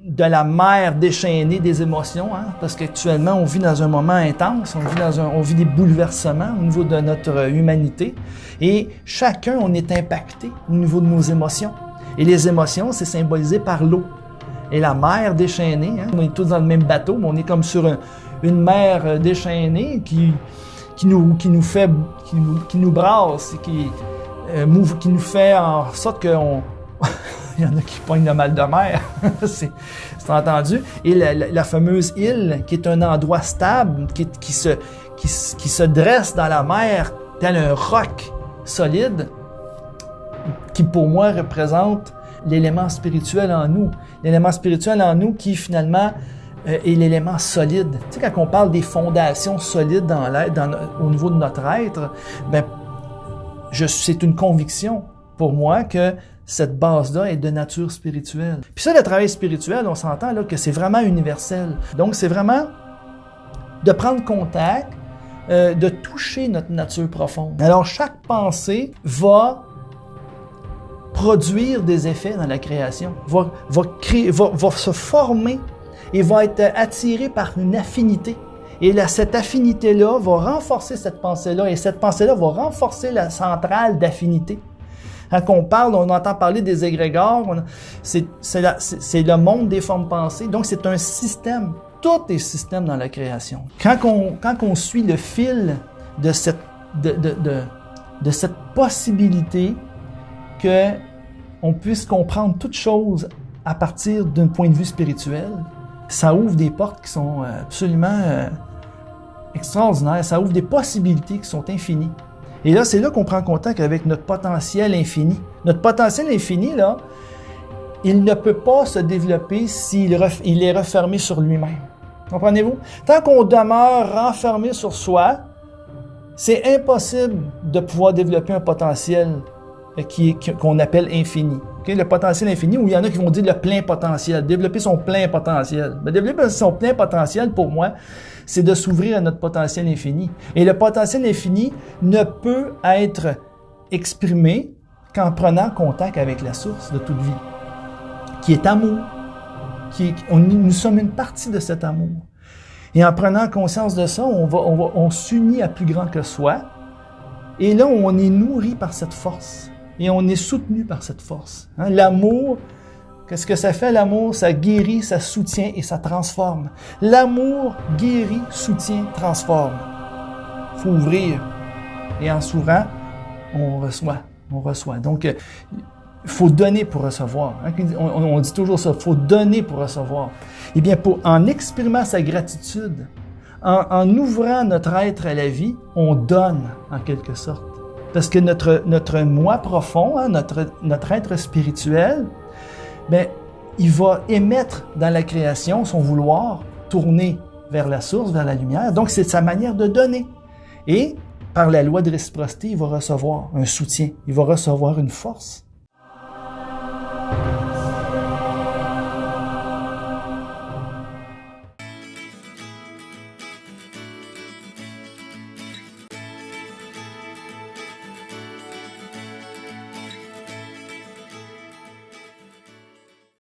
de la mer déchaînée des émotions, hein, parce qu'actuellement, on vit dans un moment intense, on vit des bouleversements au niveau de notre humanité, et chacun, on est impacté au niveau de nos émotions. Et les émotions, c'est symbolisé par l'eau. Et la mer déchaînée, hein, on est tous dans le même bateau, mais on est comme sur une mer déchaînée qui nous brasse, qui nous fait en sorte qu'on... Il y en a qui pognent le mal de mer, c'est entendu. Et la fameuse île, qui est un endroit stable, qui se dresse dans la mer, tel un roc solide, qui pour moi représente l'élément spirituel en nous. L'élément spirituel en nous qui finalement est l'élément solide. Tu sais, quand on parle des fondations solides au niveau de notre être, ben, c'est une conviction pour moi que cette base-là est de nature spirituelle. Puis ça, le travail spirituel, on s'entend là que c'est vraiment universel. Donc, c'est vraiment de prendre contact, de toucher notre nature profonde. Alors, chaque pensée va produire des effets dans la création, va se former et va être attiré par une affinité. Et là, cette affinité-là va renforcer cette pensée-là, et cette pensée-là va renforcer la centrale d'affinité. Quand on parle, on entend parler des égrégores, c'est le monde des formes pensées. Donc, c'est un système. Tout est système dans la création. Quand on suit le fil de cette possibilité qu'on puisse comprendre toute chose à partir d'un point de vue spirituel, ça ouvre des portes qui sont absolument extraordinaires. Ça ouvre des possibilités qui sont infinies. Et là, c'est là qu'on prend contact avec notre potentiel infini. Notre potentiel infini, là, il ne peut pas se développer s'il est refermé sur lui-même. Comprenez-vous? Tant qu'on demeure renfermé sur soi, c'est impossible de pouvoir développer un potentiel qu'on appelle infini. Okay? Le potentiel infini, où il y en a qui vont dire le plein potentiel, développer son plein potentiel. Mais développer son plein potentiel, pour moi, c'est de s'ouvrir à notre potentiel infini. Et le potentiel infini ne peut être exprimé qu'en prenant contact avec la source de toute vie, qui est amour. Nous sommes une partie de cet amour. Et en prenant conscience de ça, on s'unit à plus grand que soi. Et là, on est nourri par cette force. Et on est soutenu par cette force. Hein? L'amour, qu'est-ce que ça fait l'amour? Ça guérit, ça soutient et ça transforme. L'amour guérit, soutient, transforme. Il faut ouvrir. Et en s'ouvrant, on reçoit. Donc, il faut donner pour recevoir. Hein? On dit toujours ça, il faut donner pour recevoir. Eh bien, en exprimant sa gratitude, en ouvrant notre être à la vie, on donne en quelque sorte. Parce que notre moi profond, hein, notre être spirituel, bien, il va émettre dans la création son vouloir tourner vers la source, vers la lumière. Donc, c'est sa manière de donner. Et par la loi de réciprocité, il va recevoir un soutien, il va recevoir une force.